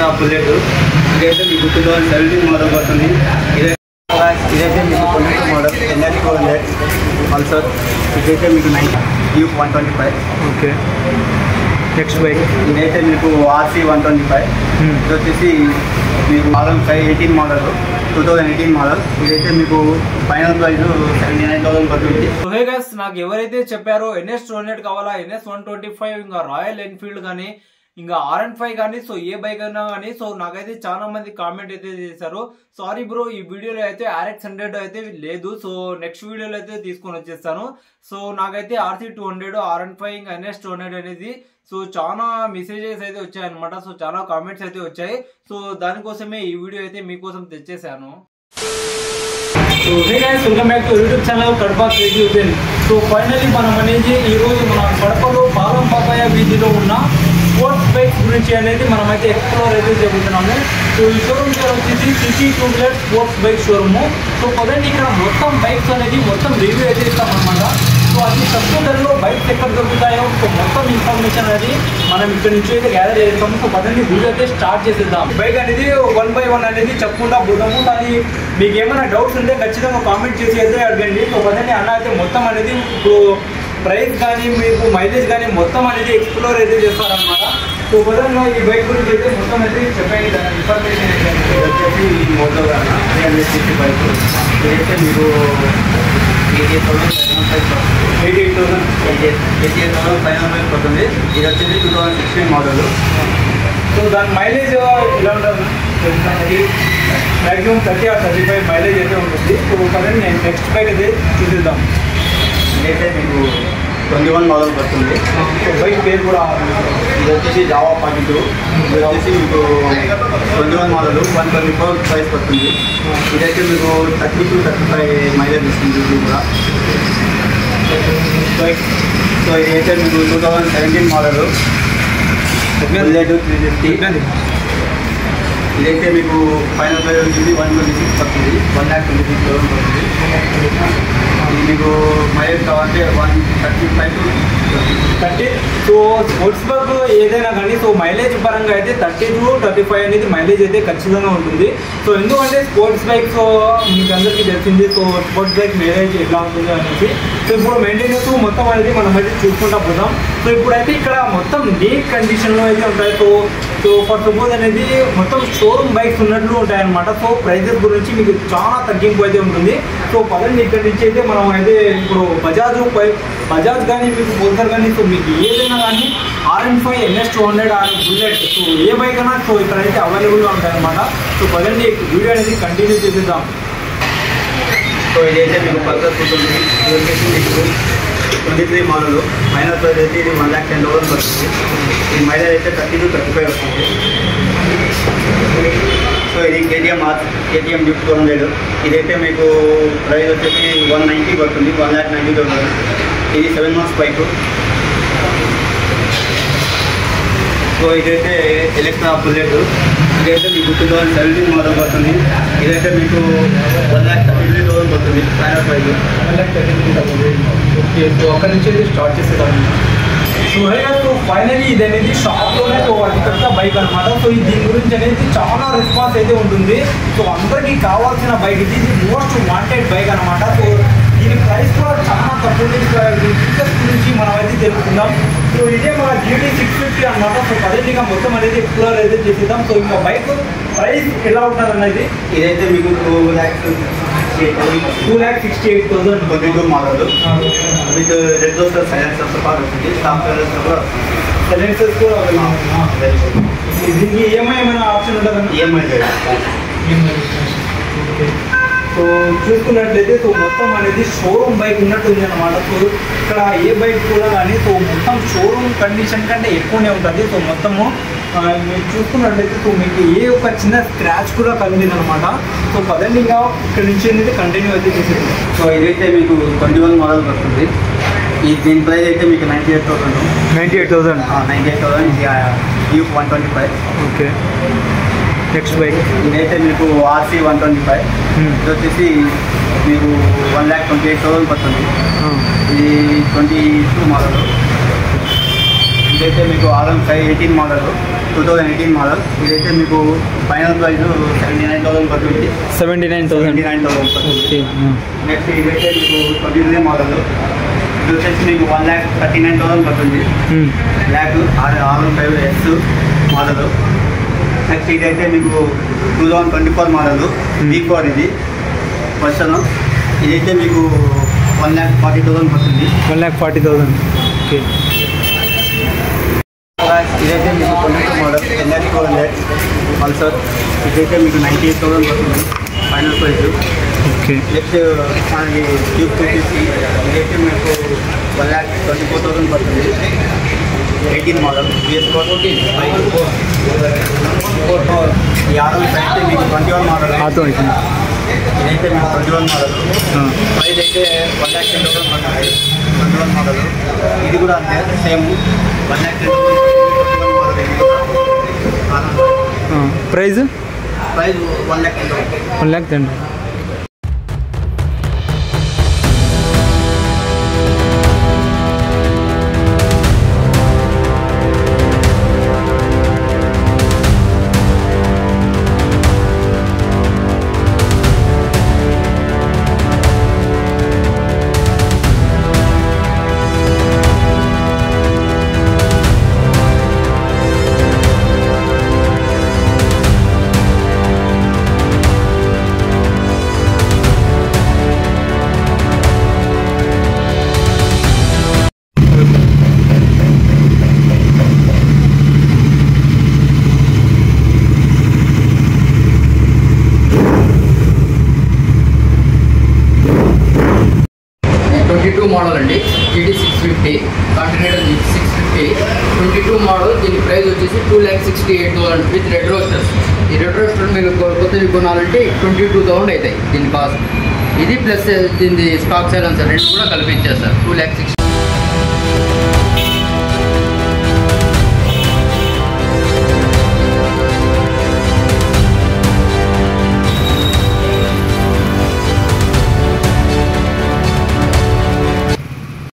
ఎలక్ట్రా bullet. ఇదైతే మీకు 2017 model వస్తుంది. ఇదైతే మీకు 22 మోడల్ NS 200 పల్సర్. ఇదైతే మీకు 125. ఓకే. నెక్స్ట్ బైక్ ఇదైతే మీకు RC 125. ఇది వచ్చేసి మీకు మోడల్ 18 మోడల్ 2018 మోడల్. ఇదైతే మీకు ఫైనల్ ప్రైస్ 79,000 పడుతుంది. సో హే గైస్, నాకు ఎవరైతే చెప్పారో NS 200 కావాలా, NS 125, ఇంకా రాయల్ ఎన్ఫీల్డ్ కానీ, ఇంకా RN5 కానీ, సో ఏ బైక్ అయినా కానీ, సో నాకైతే చాలా మంది కామెంట్ అయితే చేశారు. సారీ బ్రో, ఈ వీడియోలో అయితే RX 100 అయితే లేదు. సో నెక్స్ట్ వీడియోలో అయితే తీసుకొని వచ్చేస్తాను. సో నాకైతే RC 200, RN5, ఇంకా NS 200 అనేది సో చాలా మెసేజెస్ అయితే వచ్చాయి అనమాట. సో చాలా కామెంట్స్ అయితే వచ్చాయి. సో దానికోసమే ఈ వీడియో అయితే మీకోసం తెచ్చేసాను. So hey guys, welcome back to YouTube channel Kadapa creative pen. So finally మనం అనేది ఈరోజు మన కడపలో పాలం పాపాయ వీధిలో ఉన్న స్పోర్ట్స్ బైక్స్ గురించి అనేది మనమైతే ఎక్స్ప్లోర్ అయితే చెబుతున్నాము. సో ఈ షోరూమ్ పేరు వచ్చేసి city two-wheeler sports bike showroom. So పదండి, ఇక్కడ మొత్తం బైక్స్ అనేది మొత్తం రివ్యూ అయితే ఇస్తామన్నమాట. సో అది తక్కువ ధరలో బైక్స్ ఎక్కడ దొరుకుతాయో సో మొత్తం ఇన్ఫర్మేషన్ అనేది మనం ఇక్కడ నుంచి అయితే గ్యాదర్ చేస్తాము. సో పదండి, వీడియో అయితే స్టార్ట్ చేసేద్దాం. బైక్ అనేది 1 by 1 అనేది చెప్పుకుంటా పోతాము. అది మీకు ఏమైనా డౌట్స్ ఉంటే ఖచ్చితంగా కామెంట్ చేసి అయితే అడగండి. సో పదండి, అన్న అయితే మొత్తం అనేది ఇప్పుడు ప్రైస్ కానీ మీకు మైలేజ్ కానీ మొత్తం అనేది ఎక్స్ప్లోర్ అయితే చేస్తారనమాట. సో పదంగా ఈ బైక్ గురించి అయితే మొత్తం అయితే చెప్పండి, దాని ఇన్ఫర్మేషన్ అయితే వచ్చేసి ఈ మోడల్ 360 బైక్. ఇదైతే మీకు 88,000 ఫైనల్ బైక్ పడుతుంది. ఇది వచ్చేసి 2016 మోడల్. సో దాని మైలేజ్ ఎలా ఉంటుంది? మ్యాక్సిమం 30 or 35 మైలేజ్ అయితే ఉంటుంది. సో పదండి, నేను నెక్స్ట్ బైక్ అయితే చూపిద్దాం. ఇదైతే మీకు 21 మోడల్ పడుతుంది. సో బైక్ పేరు కూడా ఇది వచ్చేసి జావా 42. ఇది వచ్చేసి మీకు 21 మోడల్ 124 ప్రైస్ పడుతుంది. ఇదైతే మీకు 30 to 35 మైలేజ్ ఇస్తుంది. ఇది కూడా బైక్. సో ఇదైతే మీకు 2017 మోడల్ బుల్లెట్ 350. ఇదైతే మీకు ఫైనల్ ప్రైస్ వచ్చేసి 126 పడుతుంది. 126,000 పడుతుంది. ఇది మీకు మైలేజ్ కావాలంటే 135 to 30. సో స్పోర్ట్స్ బైక్ ఏదైనా కానీ సో మైలేజ్ పరంగా అయితే 30 to 35 అనేది మైలేజ్ అయితే ఖచ్చితంగా ఉంటుంది. సో ఎందుకంటే స్పోర్ట్స్ బైక్ సో మీకు అందరికీ తెలిసింది. సో స్పోర్ట్స్ బైక్ మైలేజ్ ఎట్లా ఉంటుంది అనేసి. సో ఇప్పుడు మెయింటెనెన్స్ మొత్తం అనేది మనం అయితే చూసుకుంటా పోతాం. సో ఇప్పుడైతే ఇక్కడ మొత్తం నీట్ కండిషన్లో అయితే ఉంటాయి. సో ఫర్ సపోజ్ అనేది మొత్తం షోరూమ్ బైక్స్ ఉన్నట్లు ఉంటాయన్నమాట. సో ప్రైజెస్ గురించి మీకు చాలా తగ్గింపు అయితే ఉంటుంది. సో పదండి, ఇక్కడ నుంచి అయితే మనం అయితే ఇప్పుడు బజాజ్ కానీ మీకు పల్సర్ కానీ సో మీకు ఏదైనా కానీ RN5, NS 200 or bullet so ఏ బైక్ అయినా సో ఇక్కడైతే అవైలబుల్గా ఉంటాయన్నమాట. సో పదండి, వీడియో అనేది కంటిన్యూ చేసేద్దాం. సో ఇదైతే మీకు పల్సర్ 220. ఇది వచ్చేసి మీకు 23 మోడల్ ఫైనల్ ప్రైస్ అయితే ఇది 110,000 పడుతుంది. ఈ మైలేజ్ అయితే 30 to 35 వస్తుంది. సో ఇది KTM Duke 200. ఇదైతే మీకు ప్రైస్ వచ్చేసి 190 పడుతుంది. 190,000. ఇది 7 months బైక్. సో ఇదైతే ఎలక్ట్రా బుల్లెట్. ఇదైతే మీకు 2017 మోడల్ పడుతుంది. ఇదైతే మీకు 1,33,000 పడుతుంది ఫైనల్ ప్రైస్. 1,33,000. ఓకే. సో అక్కడి నుంచి స్టార్ట్ చేసేదాన్ని. సో సో ఫైనలీ ఇది అనేది షాప్లోనే సో అతి పెద్ద బైక్ అనమాట. సో దీని గురించి అనేది చాలా రెస్పాన్స్ అయితే ఉంటుంది. సో అందరికీ కావాల్సిన బైక్ ఇది మోస్ట్ వాంటెడ్ బైక్ అనమాట. సో దీని ప్రైస్ కూడా చాలా తక్కువ. ఫీచర్స్ గురించి మనం అయితే తెలుసుకుందాం. సో ఇదే మన GT 650 అనమాట. సో పదేగా మొత్తం అనేది ఎక్స్ప్లోర్ అయితే చేసేద్దాం. సో ఇంకా బైక్ ప్రైస్ ఎలా ఉంటుంది అనేది ఇదైతే మీకు 2,68,000 22 model with red roster silencers పాటు వస్తుంది. స్టాప్ సైలెన్సర్స్ కూడా దీనికి EMI ఏమైనా ఆప్షన్ ఉంటుందా? EMI okay. సో చూసుకున్నట్లయితే సో మొత్తం అనేది షోరూమ్ బైక్ ఉన్నట్టు ఉంది అనమాట. సో ఇక్కడ ఏ బైక్ కూడా కానీ సో మొత్తం షోరూమ్ కండిషన్ కంటే ఎక్కువనే ఉంటుంది. సో మొత్తము మీరు చూసుకున్నట్లయితే సో మీకు ఏ ఒక చిన్న స్క్రాచ్ కూడా కలిగింది అనమాట. సో పదండి, ఇంకా ఇక్కడ నుంచి అనేది కంటిన్యూ అయితే చేసేది. సో ఇదైతే మీకు 21 మోడల్ వస్తుంది. దీని ప్రైస్ అయితే మీకు 98,000. 98,000. 98,000. ఇది Duke 125. ఓకే. నెక్స్ట్ బైక్ ఇదైతే మీకు RC 125. ఇది వచ్చేసి మీకు 1,28,000 పడుతుంది. ఇది 22 మోడల్. ఇదైతే మీకు R15 18 మోడల్ 2018 మోడల్. ఇదైతే మీకు ఫైనల్ ప్రైస్ 79,000 పడుతుంది. 79,000 ఓకే. నెక్స్ట్ ఇదైతే మీకు 23 మోడల్. ఇది వచ్చేసి మీకు 1,39,000 పడుతుంది. R15 S model. నెక్స్ట్ ఇదైతే మీకు 2024 మోడల్ V4 ఇది వర్షన్. ఇదైతే మీకు 1,40,000 పడుతుంది. 1,40,000 ఓకే. ఇదైతే మీకు 22 మోడల్ NS200 పల్సర్. ఇదైతే మీకు 98,000 పడుతుంది ఫైనల్ ప్రైస్. ఓకే. నెక్స్ట్ మనకి Duke 250. ఇదైతే మీకు 1,24,000 పడుతుంది. 18 మోడల్ BS4. ఈ R15 అయితే మీకు 21 మోడల్. ఇదైతే మీకు 21 మోడల్. ప్రైస్ అయితే 1,10,000 పడుతుంది 21 మోడల్. ఇది కూడా అంతే సేమ్ 1,10,000 ప్రైజ్ 1,10,000. 1,10,000. మోడల్ అండి GT 650 కాంటినెంటల్ GT 650 22 మోడల్. దీని ప్రైస్ వచ్చేసి 2,68,000 విత్ రెడ్ రోస్టర్స్. ఈ రెడ్ రోస్టర్ మీకు కొత్తవి కొనాలంటే 22,000 అవుతాయి దీని కాస్ట్. ఇది ప్లస్ దీని స్టాక్ సైలెన్సర్ రెండు కూడా కలిపి ఇచ్చేస్తారు 2,68,000.